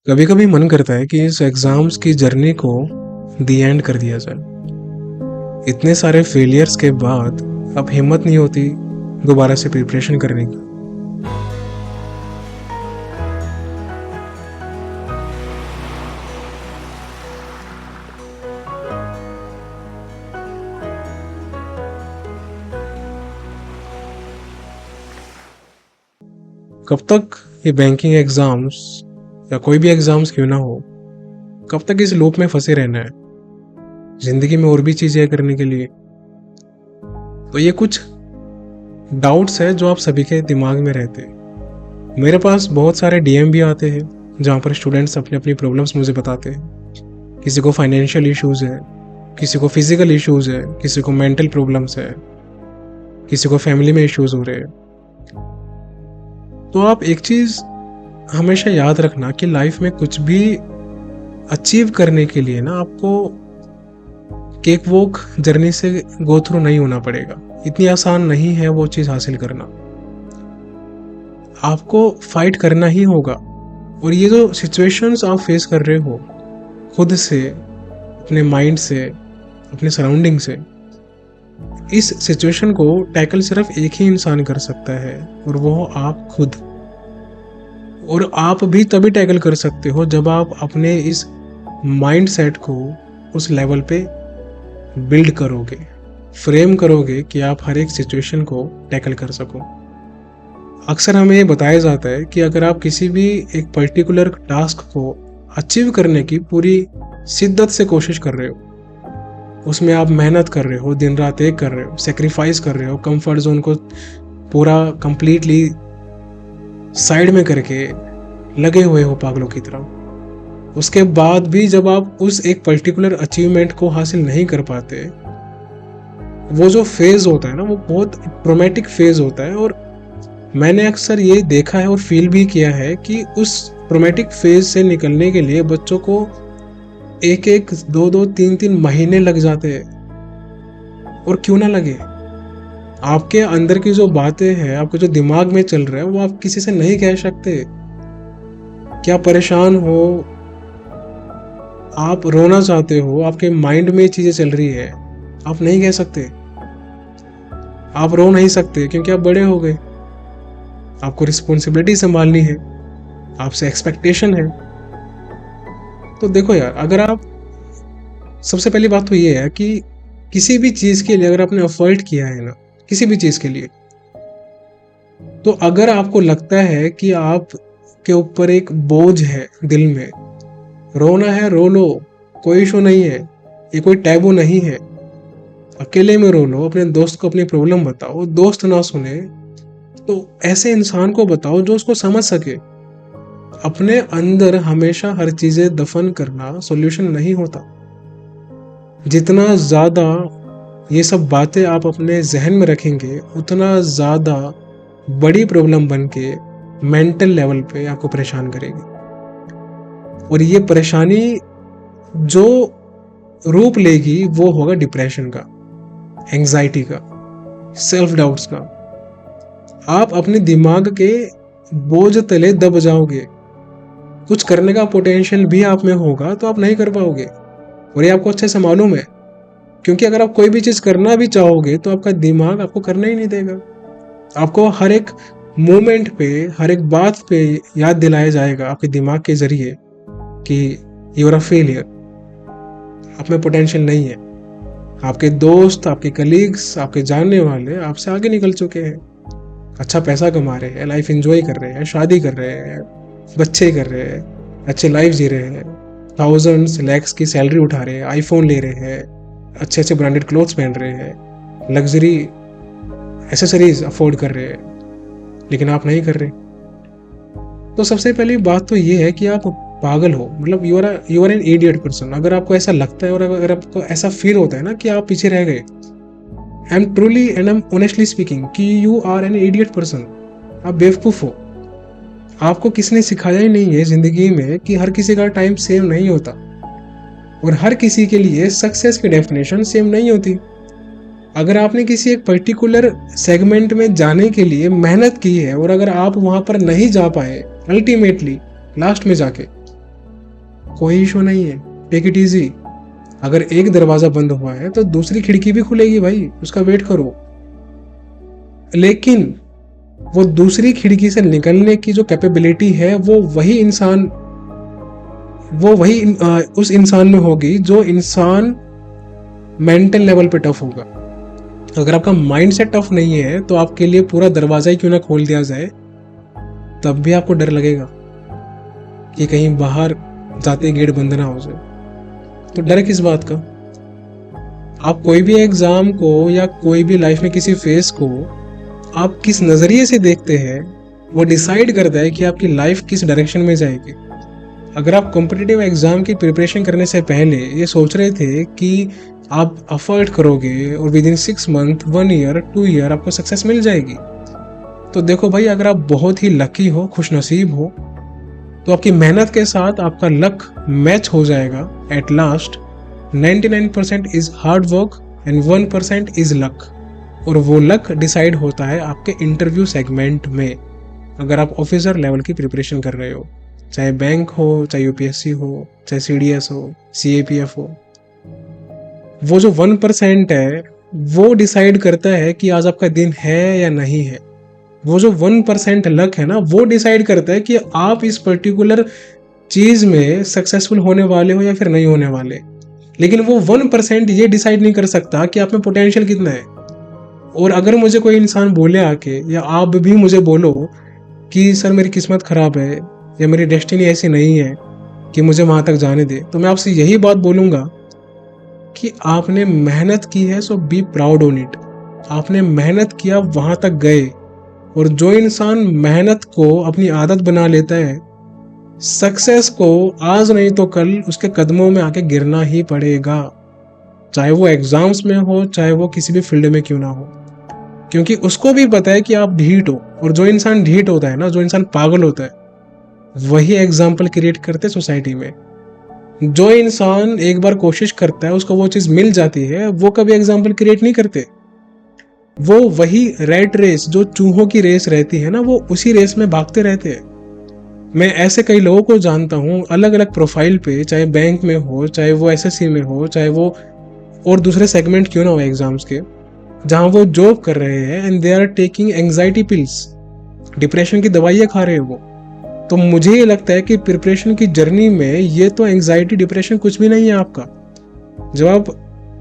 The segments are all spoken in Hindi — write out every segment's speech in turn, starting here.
कभी कभी मन करता है कि इस एग्जाम्स की जर्नी को दी एंड कर दिया जाए। इतने सारे फेलियर्स के बाद अब हिम्मत नहीं होती दोबारा से प्रिपरेशन करने की। कब तक ये बैंकिंग एग्जाम्स या कोई भी एग्जाम्स क्यों ना हो, कब तक इस लूप में फंसे रहना है? जिंदगी में और भी चीजें हैं करने के लिए। तो ये कुछ डाउट्स है जो आप सभी के दिमाग में रहते हैं। मेरे पास बहुत सारे डीएम भी आते हैं जहाँ पर स्टूडेंट्स अपनी अपनी प्रॉब्लम्स मुझे बताते हैं। किसी को फाइनेंशियल इश्यूज है, किसी को फिजिकल इश्यूज है, किसी को मेंटल प्रॉब्लम्स है, किसी को फैमिली में इश्यूज हो रहे हैं। तो आप एक चीज हमेशा याद रखना कि लाइफ में कुछ भी अचीव करने के लिए ना आपको केक वॉक जर्नी से गो थ्रू नहीं होना पड़ेगा। इतनी आसान नहीं है वो चीज हासिल करना। आपको फाइट करना ही होगा। और ये जो सिचुएशंस आप फेस कर रहे हो, खुद से, अपने माइंड से, अपने सराउंडिंग से, इस सिचुएशन को टैकल सिर्फ एक ही इंसान कर सकता है और वो आप खुद। और आप भी तभी टैकल कर सकते हो जब आप अपने इस माइंड सेट को उस लेवल पे बिल्ड करोगे, फ्रेम करोगे कि आप हर एक सिचुएशन को टैकल कर सको। अक्सर हमें ये बताया जाता है कि अगर आप किसी भी एक पर्टिकुलर टास्क को अचीव करने की पूरी शिद्दत से कोशिश कर रहे हो, उसमें आप मेहनत कर रहे हो, दिन रात एक कर रहे हो, सेक्रीफाइस कर रहे हो, कंफर्ट जोन को पूरा कंप्लीटली साइड में करके लगे हुए हो पागलों की तरह, उसके बाद भी जब आप उस एक पर्टिकुलर अचीवमेंट को हासिल नहीं कर पाते, वो जो फेज होता है ना, वो बहुत ट्रोमेटिक फेज होता है। और मैंने अक्सर ये देखा है और फील भी किया है कि उस ट्रोमेटिक फेज से निकलने के लिए बच्चों को एक एक दो दो तीन तीन महीने लग जाते हैं। और क्यों ना लगे, आपके अंदर की जो बातें हैं, आपके जो दिमाग में चल रहा है, वो आप किसी से नहीं कह सकते। क्या परेशान हो, आप रोना चाहते हो, आपके माइंड में चीजें चल रही है, आप नहीं कह सकते। आप रो नहीं सकते क्योंकि आप बड़े हो गए, आपको रिस्पॉन्सिबिलिटी संभालनी है, आपसे एक्सपेक्टेशन है। तो देखो यार, अगर आप, सबसे पहली बात तो ये है कि किसी भी चीज के लिए अगर आपने एफर्ट किया है ना, किसी भी चीज के लिए, तो अगर आपको लगता है कि आप के ऊपर एक बोझ है दिल में, रोना है रो लो, कोई इशू नहीं है, ये कोई टैबू नहीं है। अकेले में रो लो, अपने दोस्त को अपनी प्रॉब्लम बताओ, दोस्त ना सुने तो ऐसे इंसान को बताओ जो उसको समझ सके। अपने अंदर हमेशा हर चीजें दफन करना सॉल्यूशन नहीं होता। जितना ज्यादा ये सब बातें आप अपने जहन में रखेंगे, उतना ज्यादा बड़ी प्रॉब्लम बन के मेंटल लेवल पे आपको परेशान करेगी। और ये परेशानी जो रूप लेगी वो होगा डिप्रेशन का, एंजाइटी का, सेल्फ डाउट्स का। आप अपने दिमाग के बोझ तले दब जाओगे। कुछ करने का पोटेंशियल भी आप में होगा तो आप नहीं कर पाओगे। और ये आपको अच्छे से मालूम है, क्योंकि अगर आप कोई भी चीज करना भी चाहोगे तो आपका दिमाग आपको करना ही नहीं देगा। आपको हर एक मोमेंट पे, हर एक बात पे याद दिलाया जाएगा आपके दिमाग के जरिए कि यू आर अ फेलियर, आप में पोटेंशियल नहीं है। आपके दोस्त, आपके कलीग्स, आपके जानने वाले आपसे आगे निकल चुके हैं, अच्छा पैसा कमा रहे हैं, लाइफ एंजॉय कर रहे हैं, शादी कर रहे हैं, बच्चे कर रहे हैं, अच्छे लाइफ जी रहे हैं, थाउजेंड्स लैक्स की सैलरी उठा रहे हैं, आईफोन ले रहे हैं, अच्छे अच्छे ब्रांडेड क्लोथ्स पहन रहे हैं, लग्जरी एसेसरीज अफोर्ड कर रहे हैं, लेकिन आप नहीं कर रहे। तो सबसे पहली बात तो ये है कि आप पागल हो, मतलब you are an idiot person. अगर आपको ऐसा लगता है और अगर आपको ऐसा फील होता है ना कि आप पीछे रह गए, I am truly and I am honestly speaking कि you are an idiot person. आप बेवकूफ हो। आपको किसने सिखाया ही नहीं है जिंदगी में कि हर किसी का टाइम सेम नहीं होता और हर किसी के लिए सक्सेस की डेफिनेशन सेम नहीं होती। अगर आपने किसी एक पर्टिकुलर सेगमेंट में जाने के लिए मेहनत की है और अगर आप वहां पर नहीं जा पाए, अल्टीमेटली लास्ट में जाके, कोई इशू नहीं है, टेक इट इजी। अगर एक दरवाजा बंद हुआ है तो दूसरी खिड़की भी खुलेगी भाई, उसका वेट करो। लेकिन वो दूसरी खिड़की से निकलने की जो कैपेबिलिटी है वो उस इंसान में होगी जो इंसान मेंटल लेवल पे टफ होगा। अगर आपका माइंड सेट टफ नहीं है तो आपके लिए पूरा दरवाजा ही क्यों ना खोल दिया जाए, तब भी आपको डर लगेगा कि कहीं बाहर जाते गेट बंद ना हो जाए। तो डर किस बात का? आप कोई भी एग्जाम को या कोई भी लाइफ में किसी फेस को आप किस नजरिए से देखते हैं वो डिसाइड करता है कि आपकी लाइफ किस डायरेक्शन में जाएगी। अगर आप कॉम्पिटिटिव एग्जाम की प्रिपरेशन करने से पहले ये सोच रहे थे कि आप अफर्ट करोगे और with in 6 month, 1 year, 2 year आपको सक्सेस मिल जाएगी, तो देखो भाई, अगर आप बहुत ही लकी हो, खुशनसीब हो, तो आपकी मेहनत के साथ आपका लक मैच हो जाएगा। At last 99% is hard work and 1% is luck. और वो लक डिसाइड होता है आपके इंटरव्यू सेगमेंट में। अगर आप ऑफिसर लेवल की प्रिपरेशन कर रहे हो, चाहे बैंक हो, चाहे यूपीएससी हो, चाहे सीडीएस हो, सीएपीएफ हो, वो जो 1% है वो डिसाइड करता है कि आज आपका दिन है या नहीं है। वो जो 1% लक है ना, वो डिसाइड करता है कि आप इस पर्टिकुलर चीज में सक्सेसफुल होने वाले हो या फिर नहीं होने वाले। लेकिन वो 1% ये डिसाइड नहीं कर सकता कि आप में पोटेंशियल कितना है। और अगर मुझे कोई इंसान बोले आके, या आप भी मुझे बोलो कि सर मेरी किस्मत खराब है या मेरी डेस्टिनी ऐसी नहीं है कि मुझे वहां तक जाने दे, तो मैं आपसे यही बात बोलूंगा कि आपने मेहनत की है, सो बी प्राउड ऑन इट। आपने मेहनत किया, वहां तक गए। और जो इंसान मेहनत को अपनी आदत बना लेता है, सक्सेस को आज नहीं तो कल उसके कदमों में आके गिरना ही पड़ेगा, चाहे वो एग्जाम्स में हो, चाहे वो किसी भी फील्ड में क्यों ना हो। क्योंकि उसको भी पता है कि आप ढीठ हो। और जो इंसान ढीठ होता है ना, जो इंसान पागल होता है, वही एग्जाम्पल क्रिएट करते सोसाइटी में। जो इंसान एक बार कोशिश करता है, उसको वो चीज मिल जाती है, वो कभी एग्जाम्पल क्रिएट नहीं करते। वो वही रैट रेस, जो चूहों की रेस रहती है ना, वो उसी रेस में भागते रहते हैं। मैं ऐसे कई लोगों को जानता हूँ, अलग अलग प्रोफाइल पे, चाहे बैंक में हो, चाहे वो एसएससी में हो, चाहे वो और दूसरे सेगमेंट क्यों ना हो एग्जाम्स के, जहां वो जॉब कर रहे हैं and they are taking anxiety pills, depression की दवाइयाँ खा रहे हैं वो। तो मुझे ये लगता है कि प्रिपरेशन की जर्नी में ये तो एंग्जाइटी, डिप्रेशन कुछ भी नहीं है आपका। जब आप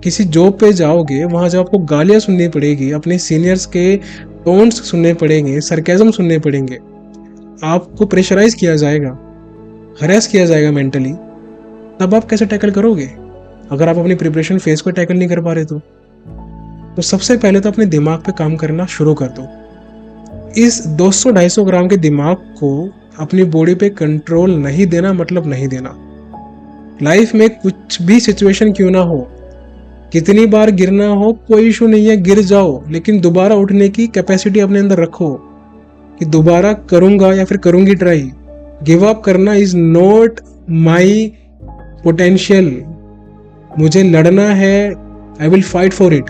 किसी जॉब पे जाओगे, वहां जब आपको गालियां सुननी पड़ेगी, अपने सीनियर्स के टोन्स सुनने पड़ेंगे, सरकेज़म सुनने पड़ेंगे, आपको प्रेशराइज किया जाएगा, हरेस किया जाएगा मेंटली, तब आप कैसे टैकल करोगे? अगर आप अपनी प्रिपरेशन फेज को टैकल नहीं कर पा रहे तो सबसे पहले तो अपने दिमाग पे काम करना शुरू कर दो। इस 200-250 ग्राम के दिमाग को अपनी बॉडी पे कंट्रोल नहीं देना मतलब नहीं देना। लाइफ में कुछ भी सिचुएशन क्यों ना हो, कितनी बार गिरना हो, कोई इशू नहीं है, गिर जाओ, लेकिन दोबारा उठने की कैपेसिटी अपने अंदर रखो कि दोबारा करूंगा या फिर करूंगी ट्राई। गिव अप करना इज नॉट माई पोटेंशियल। मुझे लड़ना है, I will fight for it.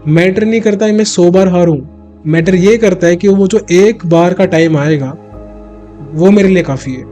Matter नहीं करता है मैं 100 बार हारूं, मैटर ये करता है कि वो जो एक बार का टाइम आएगा वो मेरे लिए काफी है।